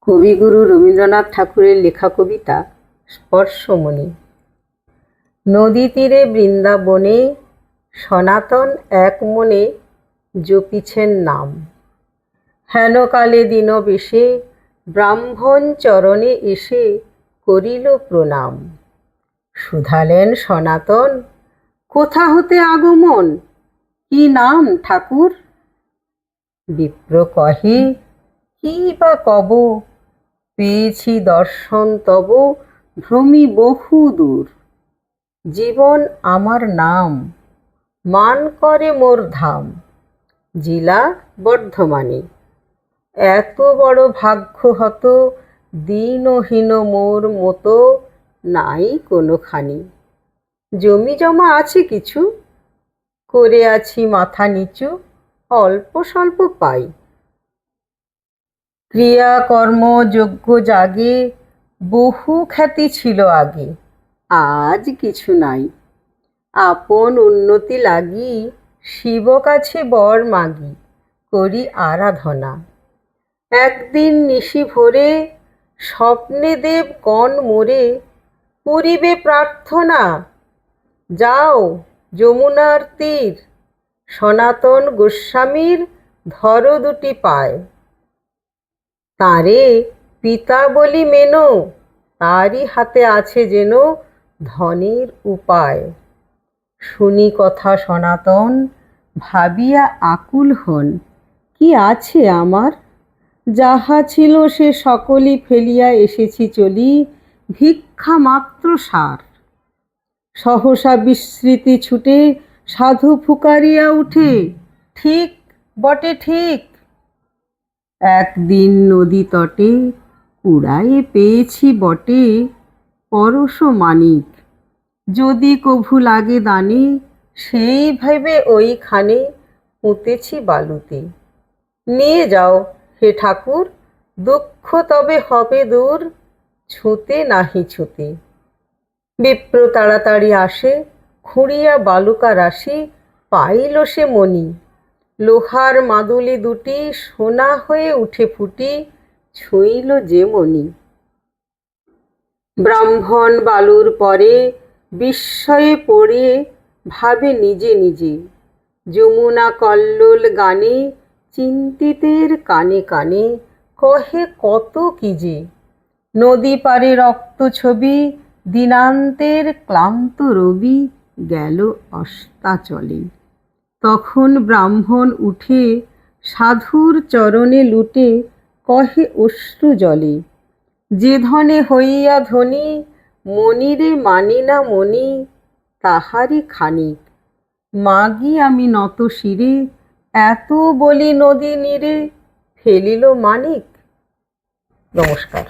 কবিগুরু রবীন্দ্রনাথ ঠাকুরের লেখা কবিতা স্পর্শমণি। নদী তীরে বৃন্দাবনে সনাতন এক মনে জপিছেন নাম। হেনকালে দীনবেশে ব্রাহ্মণ চরণে এসে করিল প্রণাম। শুধালেন সনাতন, কোথা হতে আগমন, কি নাম ঠাকুর? বিপ্র কহে, কি বা কব, পেয়েছি দর্শন তব ভ্রমি বহু দূর। জীবন আমার নাম, মান করে মোর ধাম, জেলা বর্ধমানে। এত বড় ভাগ্য হত দীনহীন মোর মতো নাই কোনোখানি। জমি জমা আছে কিছু, করে আছি মাথা নিচু, অল্প স্বল্প পাই। ক্রিয়াকর্ম যোগ্য জাগে বহু খ্যাতি ছিল আগে, আজ কিছু নাই। আপন উন্নতি লাগি শিব কাছে বর মাগি, করি আরাধনা। একদিন নিশি ভোরে স্বপ্নে দেব কণ মোরে করিবে প্রার্থনা। যাও যমুনার তীর, সনাতন গোস্বামীর ধরো দুটি পায়। তারে পিতা বলি মেনো, তারই হাতে আছে যেন ধনের উপায়। শুনি কথা সনাতন, ভাবিয়া আকুল হন, কি আছে আমার? যাহা ছিল সে সকলই ফেলিয়া এসেছি চলি, ভিক্ষা মাত্র সার। সহসা বিস্মৃতি ছুটে সাধু ফুকারিয়া উঠে, ঠিক বটে ঠিক। একদিন নদী তটে কুড়ায়ে পেয়েছি বটে পরশ মানিক। যদি কভু লাগে দানে, সেই ভেবে ওইখানে পুঁতেছি বালুতে। নিয়ে যাও হে ঠাকুর, দুঃখ তবে হবে দূর, ছুঁতে নাহি ছুঁতে। বিপ্র তাড়াতাড়ি আসে, খুঁড়িয়া বালুকা রাশি পাইল সে মণি। লোহার মাদুলি দুটি সোনা হয়ে উঠে ফুটি, ছুঁইল যে মণি। ব্রাহ্মণ বালুর পরে বিস্ময়ে পড়ে ভাবে নিজে নিজে, যমুনা কল্লোল গানে চিন্তিতের কানে কানে কহে কত কি যে। নদী পারে রক্ত ছবি, দিনান্তের ক্লান্ত রবি গেল অস্তাচলে। তখন ব্রাহ্মণ উঠে সাধুর চরণে লুটে কহে অশ্রু জলে, যে ধনে হইয়া ধনী, মনিরে মানি না মনি, তাহারই খানিক। মাগি আমি নত শিরে, এত বলি নদী নীরে ফেলিল মানিক। নমস্কার।